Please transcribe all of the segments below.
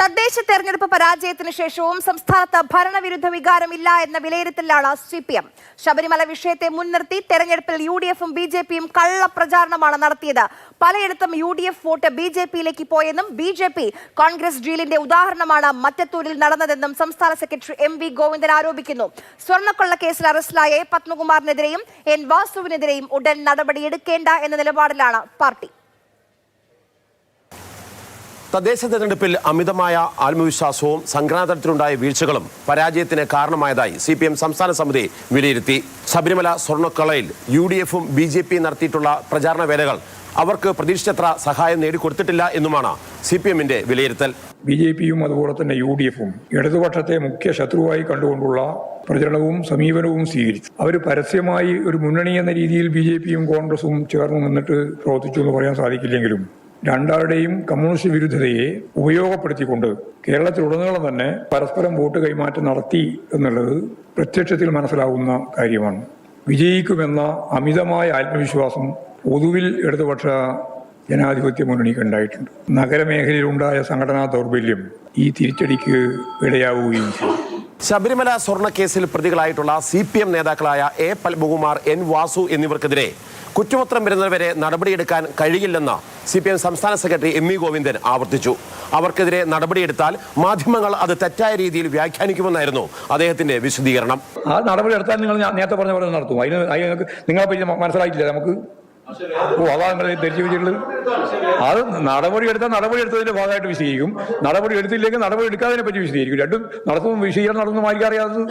തദ്ദേശ തെരഞ്ഞെടുപ്പ് പരാജയത്തിന് ശേഷവും സംസ്ഥാനത്ത് ഭരണവിരുദ്ധ വികാരമില്ല എന്ന വിലയിരുത്തലാണ് CPM. ശബരിമല വിഷയത്തെ മുൻനിർത്തി തെരഞ്ഞെടുപ്പിൽ UDFും BJPയും കള്ളപ്രചാരണമാണ് നടത്തിയത്. പലയിടത്തും UDF വോട്ട് BJPയിലേക്ക് പോയെന്നും BJP കോൺഗ്രസ് ഡീലിന്റെ ഉദാഹരണമാണ് മറ്റത്തൂരിൽ നടന്നതെന്നും സംസ്ഥാന സെക്രട്ടറി MV ഗോവിന്ദൻ ആരോപിക്കുന്നു. സ്വർണ്ണക്കൊള്ള കേസിൽ അറസ്റ്റിലായ A. പത്മകുമാറിനെതിരെയും N. വാസുവിനെതിരെയും ഉടൻ നടപടിയെടുക്കേണ്ട എന്ന നിലപാടിലാണ് പാർട്ടി. തദ്ദേശ തെരഞ്ഞെടുപ്പിൽ അമിതമായ ആത്മവിശ്വാസവും സംഘടനാതലത്തിലുണ്ടായ വീഴ്ചകളും പരാജയത്തിന് കാരണമായതായി CPM സംസ്ഥാന സമിതി വിലയിരുത്തി. ശബരിമല സ്വർണ്ണക്കൊള്ളയിൽ UDFും BJPയും നടത്തിയിട്ടുള്ള പ്രചാരണ വേലകൾ അവർക്ക് പ്രതീക്ഷിച്ചത്ര സഹായം നേടിക്കൊടുത്തിട്ടില്ല എന്നുമാണ് CPMന്റെ വിലയിരുത്തൽ. BJPയും അതുപോലെ തന്നെ UDFും ഇടതുപക്ഷത്തെ മുഖ്യ ശത്രുവായി കണ്ടുകൊണ്ടുള്ള പ്രചരണവും സമീപനവും സ്വീകരിച്ചു. അവർ പരസ്യമായി ഒരു മുന്നണി എന്ന രീതിയിൽ BJPയും കോൺഗ്രസും ചേർന്ന് നിന്നിട്ട് പ്രവർത്തിച്ചു എന്ന് പറയാൻ സാധിക്കില്ലെങ്കിലും രണ്ടാളുടെയും കമ്മ്യൂണിസ്റ്റ് വിരുദ്ധതയെ ഉപയോഗപ്പെടുത്തിക്കൊണ്ട് കേരളത്തിലുടനീളം തന്നെ പരസ്പരം വോട്ട് കൈമാറ്റം നടത്തി എന്നുള്ളത് പ്രത്യക്ഷത്തിൽ മനസ്സിലാവുന്ന കാര്യമാണ്. വിജയിക്കുമെന്ന അമിതമായ ആത്മവിശ്വാസം പൊതുവിൽ ഇടതുപക്ഷ ജനാധിപത്യ മുന്നണിക്ക് ഉണ്ടായിട്ടുണ്ട്. നഗരമേഖലയിലുണ്ടായ സംഘടനാ ദൗർബല്യം ഈ തിരിച്ചടിക്ക് ഇടയാവുകയും ചെയ്തു. ശബരിമല സ്വർണ്ണക്കേസിൽ പ്രതികളായിട്ടുള്ള CPM നേതാക്കളായ A. പത്മകുമാർ, N. വാസു എന്നിവർക്കെതിരെ കുറ്റപത്രം വരുന്നവരെ നടപടിയെടുക്കാൻ കഴിയില്ലെന്ന് CPM സംസ്ഥാന സെക്രട്ടറി MV ഗോവിന്ദൻ ആവർത്തിച്ചു. അവർക്കെതിരെ നടപടിയെടുത്താൽ മാധ്യമങ്ങൾ അത് തെറ്റായ രീതിയിൽ വ്യാഖ്യാനിക്കുമെന്നായിരുന്നു അദ്ദേഹത്തിന്റെ വിശദീകരണം. ആ നടപടി എടുത്താൽ നിങ്ങൾ നേരത്തെ പറഞ്ഞ പോലെ നടത്തും. അതിന് നിങ്ങളെ മനസ്സിലായിട്ടില്ല നമുക്ക്. അതാ നിങ്ങൾ ധരിച്ചു വെച്ചിട്ടുള്ളത്. അത് നടപടി എടുത്തതിന്റെ ഭാഗമായിട്ട് വിശദീകരിക്കും. നടപടി എടുത്തില്ലെങ്കിൽ നടപടി എടുക്കാതിനെ പറ്റി വിശദീകരിക്കും. രണ്ടും നടത്തും വിശദീകരണം നടത്തുന്ന ആർക്കറിയാതെ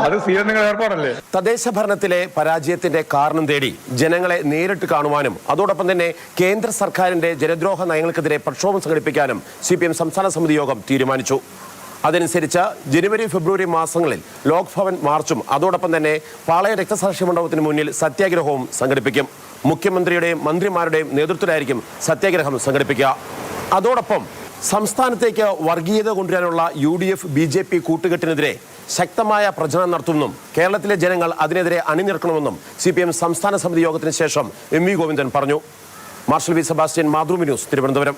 അത് സ്വീകരണ ഏർപ്പാടല്ലേ. തദ്ദേശ ഭരണത്തിലെ പരാജയത്തിന്റെ കാരണം തേടി ജനങ്ങളെ നേരിട്ട് കാണുവാനും അതോടൊപ്പം തന്നെ കേന്ദ്ര സർക്കാരിന്റെ ജനദ്രോഹ നയങ്ങൾക്കെതിരെ പ്രക്ഷോഭം സംഘടിപ്പിക്കാനും CPM സംസ്ഥാന സമിതി യോഗം തീരുമാനിച്ചു. അതനുസരിച്ച് ജനുവരി ഫെബ്രുവരി മാസങ്ങളിൽ ലോക്ഭവൻ മാർച്ചും അതോടൊപ്പം തന്നെ പാളയ രക്തസാക്ഷി മണ്ഡപത്തിന് മുന്നിൽ സത്യാഗ്രഹവും സംഘടിപ്പിക്കും. മുഖ്യമന്ത്രിയുടെയും മന്ത്രിമാരുടെയും നേതൃത്വത്തിലായിരിക്കും സത്യാഗ്രഹം സംഘടിപ്പിക്കുക. അതോടൊപ്പം സംസ്ഥാനത്തേക്ക് വർഗീയത കൊണ്ടുവരാനുള്ള UDF BJP കൂട്ടുകെട്ടിനെതിരെ ശക്തമായ പ്രചരണം നടത്തുമെന്നും കേരളത്തിലെ ജനങ്ങൾ അതിനെതിരെ അണിനിരക്കണമെന്നും CPM സംസ്ഥാന സമിതി യോഗത്തിന് ശേഷം MV ഗോവിന്ദൻ പറഞ്ഞു. മാർഷൽ വി. സെബാസ്റ്റ്യൻ, മാതൃഭൂമി ന്യൂസ്, തിരുവനന്തപുരം.